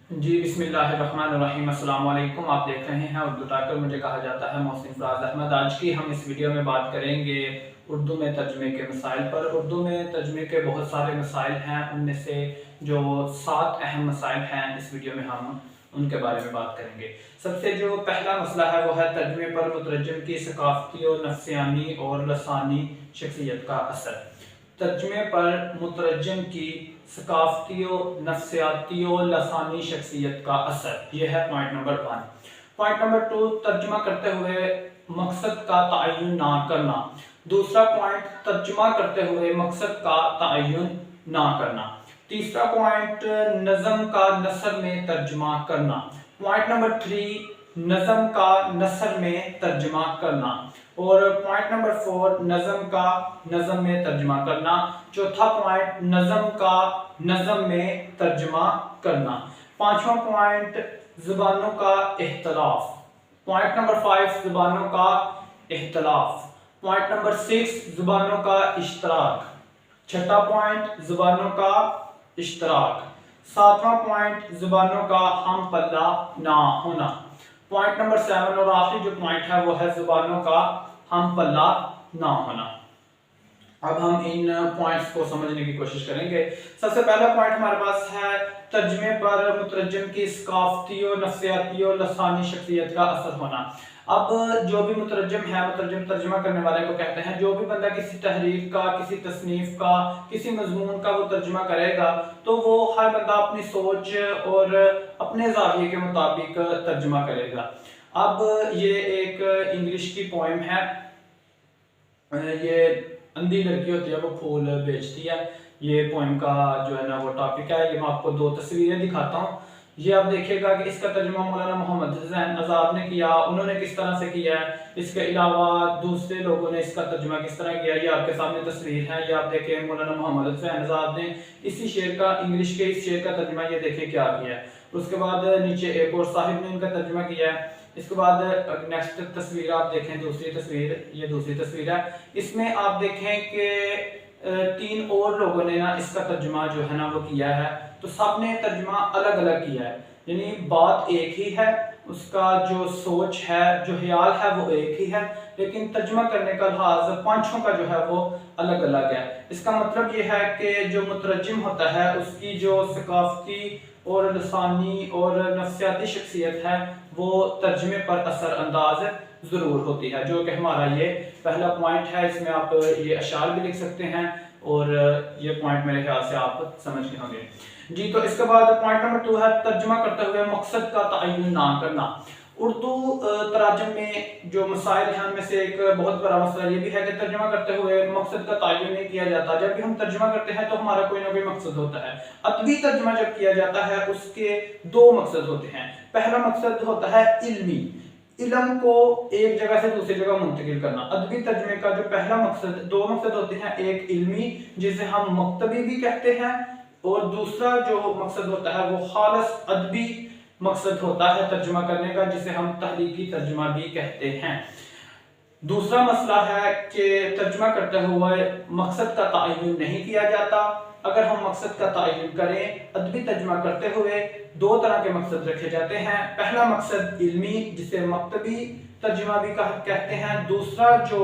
जी बिस्मिल्लाहिर्रहमानिर्रहीम अस्सलाम वालेकुम। आप देख रहे हैं उर्दू टाकर, मुझे कहा जाता है मोहसिन फराज अहमद। आज की हम इस वीडियो में बात करेंगे उर्दू में तर्जमे के मसाइल पर। उर्दू में तर्जमे के बहुत सारे मसाइल हैं, उनमें से जो 7 अहम मसाइल हैं इस वीडियो में हम उनके बारे में बात करेंगे। सबसे जो पहला मसला है वो है तर्जमे पर मुतरजम की सकाफती और नफ्सियानी और लसानी शख्सियत का असर। तर्जमे पर मुतरजम की सकाफती नफ्सियाती और लसानी शख्सियत का असर, यह है पॉइंट नंबर 1। पॉइंट नंबर 2, तर्जमा करते हुए मकसद का तयन ना करना। दूसरा पॉइंट, तर्जमा करते हुए मकसद का तयन ना करना। तीसरा पॉइंट, नज़म का नसर में तर्जमा करना। पॉइंट नंबर 3, नज़म का नसर में तर्जमा करना। और पॉइंट नंबर 4, नज़म का नज़म में तर्जमा करना। चौथा पॉइंट, नज़म का नज़म में तर्जमा करना। पांचवा पॉइंट, ज़ुबानों का इख्तलाफ। पॉइंट नंबर 5, ज़ुबानों का इख्तलाफ। पॉइंट नंबर 6, ज़ुबानों का इश्तराक। छठा पॉइंट, ज़ुबानों का इश्तराक। सातवां पॉइंट, ज़ुबानों का हम पल्ला ना होना। पॉइंट नंबर 7 और आखिरी जो पॉइंट है वो है ज़ुबानों का हम पल्ला ना होना। अब हम इन पॉइंट्स को समझने की कोशिश करेंगे। सबसे पहला पॉइंट हमारे पास है तर्जमे पर मुतरजम की सकाफती और नफ्सियाती और लसानी शख्सियत का असर होना। अब जो भी मुतरजम है, मुतरजम तर्जमा करने वाले को कहते हैं। जो भी बंदा किसी तहरीर का, किसी तसनीफ का, किसी मजमून का वो तर्जमा करेगा तो वो हर बंदा अपनी सोच और अपने ज़ाविये के मुताबिक तर्जमा करेगा। अब ये एक इंग्लिश की पोएम है। ये अंधी लड़की होती है, वो फूल बेचती है। ये पोएम का जो है ना वो टॉपिक है। ये मैं आपको 2 तस्वीरें दिखाता हूँ। ये आप देखिएगा कि इसका तर्जुमा मौलाना मोहम्मद हुसैन आजाद ने किया। उन्होंने किस तरह से किया है, इसके अलावा दूसरे लोगों ने इसका तर्जुमा किस तरह किया। ये आपके सामने तस्वीर है, ये आप देखें मौलाना मोहम्मद हुसैन आजाद ने इसी शेर का, इंग्लिश के इस शेर का तर्जुमा ये देखें क्या किया है। उसके बाद नीचे एक और साहिब ने इनका तर्जुमा किया है। इसके बाद नेक्स्ट तस्वीर आप देखें, दूसरी तस्वीर, ये दूसरी तस्वीर है। इसमें आप देखें कि 3 और लोगों ने ना इसका तर्जुमा जो है ना वो किया है। तो सब ने तर्जुमा अलग अलग किया है, यानी बात एक ही है, उसका जो सोच है, जो ख्याल है वो एक ही है, लेकिन तर्जुमा करने का लिहाज पांचों का जो है वो अलग अलग है। इसका मतलब ये है कि जो मुतरजम होता है उसकी जो सकाफती और लसानी और नफ्सियाती शख्सियत है वो तर्जमे पर असर अंदाज ज़रूर होती है, जो कि हमारा ये पहला पॉइंट है। इसमें आप ये अशार भी लिख सकते हैं और ये पॉइंट मेरे ख्याल से आप समझ गए होंगे जी। तो इसके बाद पॉइंट नंबर 2 है तर्जमा करते हुए मकसद का तयन ना करना। उर्दू तराजम में जो मसाइल हैं उनमें से एक बहुत बड़ा मसला ये भी है कि तर्जमा करते हुए मकसद का तयन नहीं किया जाता। जब भी हम तर्जमा करते हैं तो हमारा कोई ना कोई मकसद होता है। अदबी तर्जमा जब किया जाता है उसके 2 मकसद होते हैं। पहला मकसद होता है इल्मी, इल्म को एक जगह से दूसरी जगह मुंतकिल करना। अदबी तर्जमे का जो पहला मकसद, 2 मकसद होते हैं, एक इल्मी जिसे हम मक्तबी भी कहते हैं, और दूसरा जो मकसद होता है वो खालस अदबी मकसद होता है तर्जुमा करने का, जिसे हम तहरीकी तर्जुमा भी कहते हैं। दूसरा मसला है कि तर्जुमा करते हुए मकसद का तयन नहीं किया जाता। अगर हम मकसद का तयन करें, अदबी तर्जुमा करते हुए 2 तरह के मकसद रखे जाते हैं। पहला मकसद इल्मी जिसे मक्तबी तर्जुमा भी कहते हैं। दूसरा जो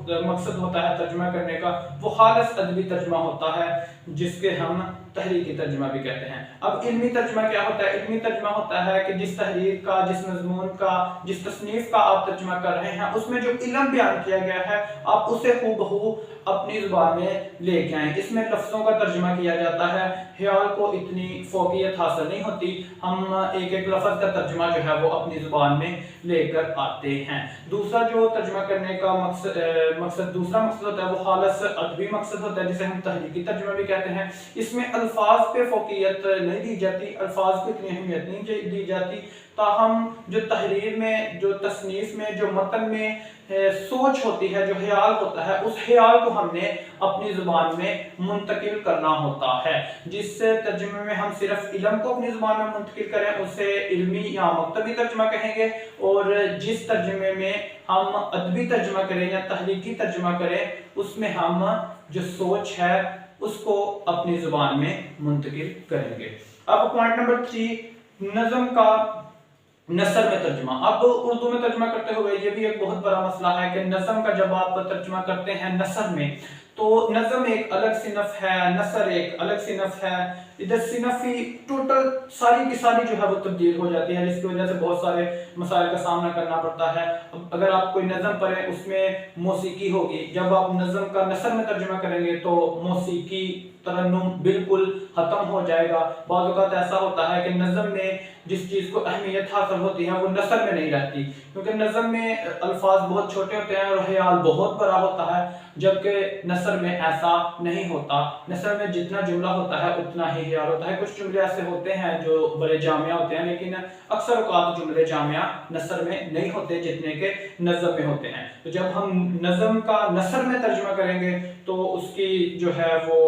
मकसद होता है तर्जुमा करने का वो खालिस अदबी तर्जुमा होता है, जिसके हम तहरीकी तर्जुमा भी कहते हैं। अब इल्मी तर्जुमा क्या होता है? इल्मी तर्जुमा होता है कि जिस तहरीर का, जिस मजमून का, जिस तसनीफ का आप तर्जुमा कर रहे हैं उसमें जो इल्म बयान किया गया है आप उसे हूबहू अपनी जुबान में लेके आए। इसमें लफ्जों का तर्जुमा किया जाता है, ख्याल को इतनी फोकियत हासिल नहीं होती। हम एक एक लफ्ज का तर्जुमा जो है वो अपनी जुबान में लेकर आते हैं। दूसरा जो तर्जुमा करने का दूसरा मकसद होता है वो खालिस अदबी मकसद होता है, जिसे हम तहरीकी तर्जुमा भी कहते हैं। इसमें अल्फाज पे फोकियत नहीं दी जाती, अल्फाज को इतनी अहमियत नहीं दी जाती, ताहम जो तहरीर में, जो तसनीफ में, जो मतन में सोच होती है, जो ख्याल होता है, उस ख्याल को हमने अपनी जुबान में मुंतकिल करना होता है। जिस तर्जुमे में हम सिर्फ इल्म को अपनी जुबान में मुंतकिल करें उसे इल्मी या मक्तबी तर्जुमा कहेंगे, और जिस तर्जुमे में हम अदबी तर्जुमा करें या तहरीकी तर्जुमा करें उसमें हम जो सोच है उसको अपनी जुबान में मुंतकिल करेंगे। अब पॉइंट नंबर 3, नज़म का नसर में तर्जुमा। अब उर्दू में तर्जुमा करते हुए ये भी एक बहुत बड़ा मसला है कि नज़म का जब आप तर्जुमा करते हैं नसर में, तो नज़म एक अलग सिनफ है, नसर एक अलग सिनफ है। इधर सिनफी टोटल सारी की सारी जो है वो तब्दील हो जाती है, जिसकी वजह से बहुत सारे मसाइल का सामना करना पड़ता है। अब अगर आप कोई नज़म पढ़ें उसमें मौसीकी होगी, जब आप नज़म का नसर में तर्जुमा करेंगे तो मौसीकी तरन्नुम बिल्कुल खत्म हो जाएगा। बाज़ औक़ात ऐसा होता है कि नज़म में जिस चीज़ को अहमियत हासिल होती है वो नसर में नहीं रहती, क्योंकि नज़म में अल्फाज बहुत छोटे होते हैं और ख्याल बहुत बड़ा होता है, जबकि नसर में ऐसा नहीं होता। नसर में जितना जुमला होता है उतना ही ख्याल होता है। कुछ जुमले ऐसे होते हैं जो बड़े जामिया होते हैं, लेकिन अक्सर औक़ात जुमले जामिया नसर में नहीं होते जितने के नज़म में होते हैं। तो जब हम नज़म का नसर में तर्जुमा करेंगे तो उसकी जो है वो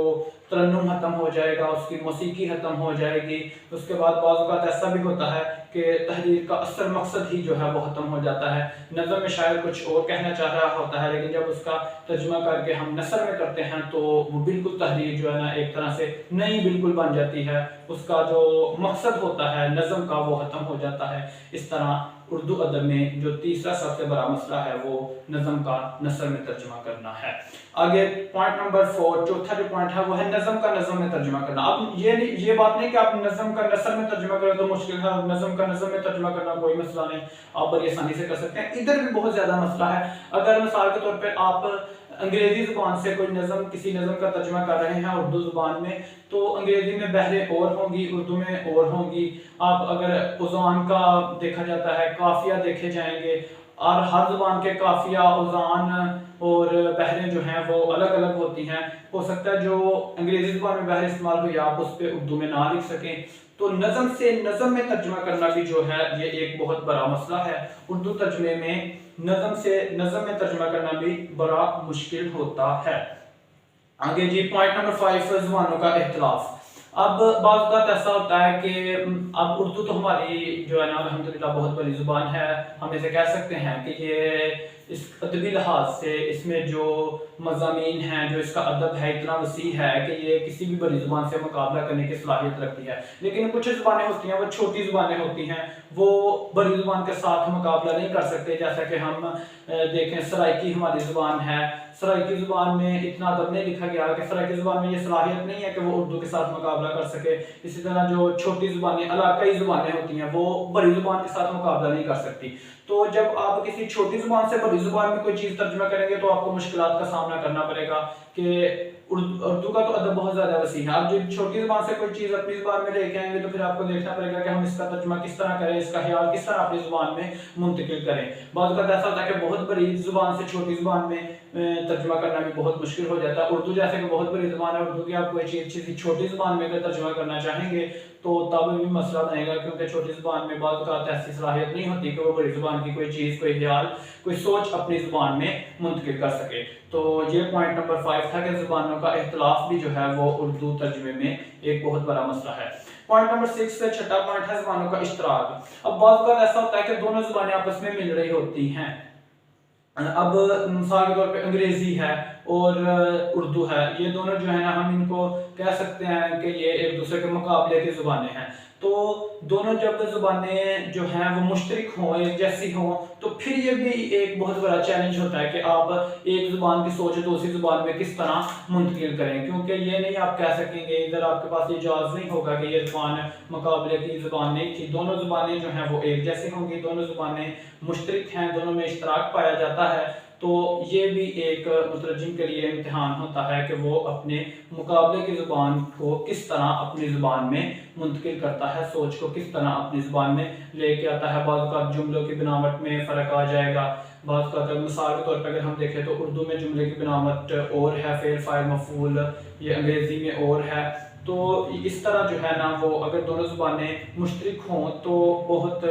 तरन्नुम खत्म हो जाएगा, उसकी मौसीकी खत्म हो जाएगी। उसके बाद बाज़ औक़ात ऐसा भी होता है कि तहरीर का असल मकसद ही जो है वो ख़त्म हो जाता है। नज़म में शायद कुछ और कहना चाह रहा होता है, लेकिन जब उसका तर्जुमा करके हम नसर में करते हैं तो वो बिल्कुल तहरीर जो है ना एक तरह से नई बिल्कुल बन जाती है। उसका जो मकसद होता है नज़म का वो ख़त्म हो जाता है। इस तरह उर्दू अदब में जो तीसरा सबसे बड़ा मसला है वो नज़म का नसर में तर्जुमा करना है। आगे पॉइंट नंबर 4, चौथा जो पॉइंट है वो है नज़म का नज़म में तर्जुमा करना। अब ये बात नहीं कि आप नज़म का नसर में तर्जुमा करें तो मुश्किल है, नज़म का नज़म में तर्जुमा करना कोई मसला नहीं, आप बड़ी आसानी से कर सकते हैं। इधर भी बहुत ज़्यादा मसला है। अगर मिसाल के तौर पर आप अंग्रेजी ज़ुबान से कोई नज़म किसी नज़म का तर्जुमा कर रहे हैं उर्दू ज़ुबान में, तो अंग्रेजी में बहरें और होंगी, उर्दू में और होंगी। आप अगर उज़ान का देखा जाता है, काफ़िया देखे जाएंगे, और हर ज़ुबान के काफ़िया, उज़ान और बहरें जो हैं वो अलग अलग होती हैं। हो सकता है जो अंग्रेजी ज़ुबान में बहरें इस्तेमाल हुई आप उस पर उर्दू में ना लिख सकें। तो नज़म से नज़म में तर्जुमा करना भी जो है ये एक बहुत बड़ा मसला है। उर्दू तर्जुमे में नज़म से नज़म में तर्जुमा करना भी बड़ा मुश्किल होता है। आगे जी पॉइंट नंबर 5, ज़ुबानों का इख्तिलाफ। अब बाज़ औक़ात ऐसा होता है कि अब उर्दू तो हमारी जो है ना अल्हम्दुलिल्लाह बहुत बड़ी ज़ुबान है। हम इसे कह सकते हैं कि ये इस अदबी लिहाज से इसमें जो मज़ामीन हैं, जो इसका अदब है इतना वसी है कि ये किसी भी बड़ी ज़ुबान से मुकाबला करने की सलाहियत रखती है। लेकिन कुछ ज़ुबानें होती हैं वो छोटी ज़ुबानें होती हैं, वो बड़ी ज़ुबान के साथ मुकाबला नहीं कर सकते। जैसा कि हम देखें सराइकी हमारी ज़ुबान है, सराइकी ज़ुबान में इतना अदब नहीं लिखा गया कि सराइकी ज़ुबान में ये सलाहियत नहीं है कि वो उर्दू के साथ मुकाबला कर सके। इसी तरह जो छोटी ज़ुबानें इलाकाई ज़ुबानें होती हैं वो बड़ी ज़ुबान के साथ मुकाबला नहीं कर सकती। तो जब आप किसी छोटी ज़ुबान से बड़ी ज़ुबान में कोई चीज़ तर्जुमा करेंगे तो आपको मुश्किलात का सामना करना पड़ेगा कि उर्दू का तो अदब बहुत ज़्यादा वसी है। आप जब छोटी ज़ुबान से कोई चीज़ अपनी ज़ुबान में लेके आएंगे तो फिर आपको देखना पड़ेगा कि हम इसका तर्जुमा किस तरह करें, इसका ख्याल किस तरह अपनी ज़ुबान में मुंतकिल करें। बाज़ औक़ात ऐसा होता है कि बहुत बड़ी ज़ुबान से छोटी ज़ुबान में तर्जुमा करना भी बहुत मुश्किल हो जाता है। उर्दू जैसे कि बहुत बड़ी ज़ुबान है, उर्दू की आप कोई चीज़ किसी छोटी ज़ुबान में अगर तर्जुमा करना चाहेंगे तो तब भी मसला बनेगा, क्योंकि छोटी ज़ुबान में बाज़ औक़ात ऐसी सलाहियत नहीं होती कि वो बड़ी ज़ुबान की कोई चीज़, कोई ख्याल, कोई सोच अपनी ज़ुबान में मुंतकिल कर सके। तो ये पॉइंट नंबर 5 था कि ज़ुबानों का इख्तिलाफ भी जो है वो उर्दू तर्जुमे में एक बहुत बड़ा मसला है। पॉइंट नंबर 6 से छठा पॉइंट है ज़ुबानों का इश्तराक। अब बाज़ औक़ात ऐसा होता है कि दोनों ज़ुबानें आपस में मिल रही होती हैं। अब मिसाल के तौर पे अंग्रेजी है और उर्दू है, ये दोनों जो है ना हम इनको कह सकते हैं कि ये एक दूसरे के मुकाबले की ज़ुबानें हैं। तो दोनों जब ज़ुबानें जो हैं वो मुश्तरक हों, एक जैसी हों, तो फिर ये भी एक बहुत बड़ा चैलेंज होता है कि आप एक ज़ुबान की सोच दूसरी ज़ुबान में किस तरह मुंतकिल करें, क्योंकि ये नहीं आप कह सकेंगे, इधर आपके पास इजाज़ नहीं होगा कि ये ज़ुबान मुकाबले की ज़ुबान नहीं थी। दोनों ज़ुबानें जो हैं वो एक जैसी होंगी, दोनों ज़ुबानें मुश्तरक हैं, दोनों में इश्तराक पाया जाता है। तो ये भी एक मुतरज्जिम के लिए इम्तिहान होता है कि वो अपने मुकाबले की ज़ुबान को किस तरह अपनी ज़ुबान में मुंतकिल करता है, सोच को किस तरह अपनी ज़ुबान में लेके आता है। बाज़ औक़ात जुमलों की बनावट में फ़र्क आ जाएगा। बाज़ औक़ात मिसाल के तौर पर अगर हम देखें तो उर्दू में जुमले की बनावट और है, फ़ेल फ़ाइल मफ़ूल, ये अंग्रेज़ी में और है। तो इस तरह जो है ना वो अगर दोनों ज़ुबानें मुश्तरक हों तो बहुत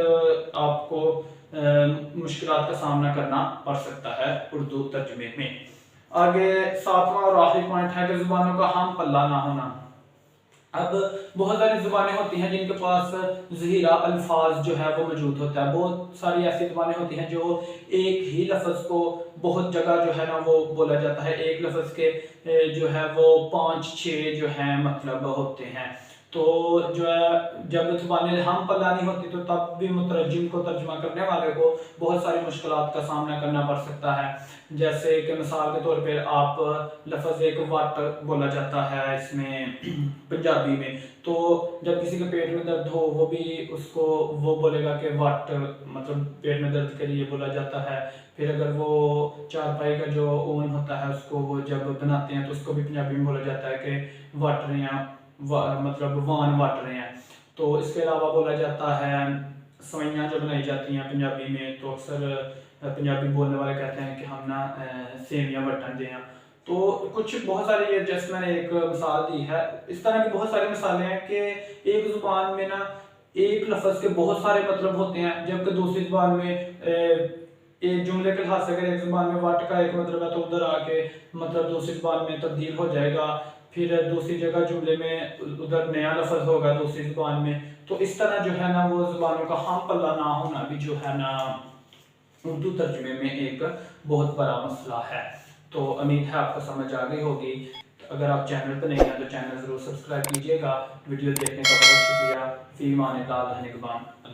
आपको मुश्किलात का सामना करना पड़ सकता है उर्दू तर्जुमे में। आगे 7वां और आखिरी पॉइंट है कि ज़ुबानों का हम पल्ला ना होना। अब बहुत सारी ज़ुबानें होती हैं जिनके पास ज़हीरा अल्फाज जो है वो मौजूद होता है। बहुत सारी ऐसी ज़ुबानें होती हैं जो एक ही लफ्ज़ को बहुत जगह जो है ना वो बोला जाता है, एक लफ्ज़ के जो है वो 5-6 जो हैं मतलब होते हैं। तो जो है जब ज़ुबान हम पल्ला नहीं होती तो तब भी मुतरज्जिम को तर्जुमा करने वाले को बहुत सारी मुश्किलात का सामना करना पड़ सकता है। जैसे कि मिसाल के तौर पे आप लफ्ज़ एक वाट बोला जाता है इसमें पंजाबी में, तो जब किसी के पेट में दर्द हो वो भी उसको वो बोलेगा कि वाट, मतलब पेट में दर्द के लिए बोला जाता है। फिर अगर वो चारपाई का जो ओवन होता है उसको वो जब बनाते हैं तो उसको भी पंजाबी में बोला जाता है कि वाट रहे हैं, मतलब वान वाट रहे हैं। तो इसके अलावा बोला जाता है सवैयाँ जो बनाई जाती हैं पंजाबी में, तो अक्सर पंजाबी बोलने वाले कहते हैं कि हम ना सेवियाँ वटन दें। तो कुछ बहुत सारी, जैसे मैंने एक मिसाल दी है, इस तरह की बहुत सारी मिसालें हैं कि एक ज़ुबान में ना एक लफ्ज़ के बहुत सारे मतलब होते हैं, जबकि दूसरी ज़ुबान में एक जुमले के लिहाज से अगर एक ज़ुबान में वाट का एक मतलब है तो उधर आके मतलब दूसरी ज़ुबान में तब्दील हो जाएगा, फिर दूसरी जगह जुमले में उधर नया लफ्ज़ होगा दूसरी ज़ुबान में। तो इस तरह जो है ना वो ज़ुबानों का हम पल्ला ना होना भी जो है ना उर्दू तर्जुमे में एक बहुत बड़ा मसला है। तो उम्मीद है आपको समझ आ गई होगी। अगर आप चैनल पर नहीं हैं तो चैनल ज़रूर सब्सक्राइब कीजिएगा। वीडियो देखने का बहुत शुक्रिया। फ़ी अमान अल्लाह।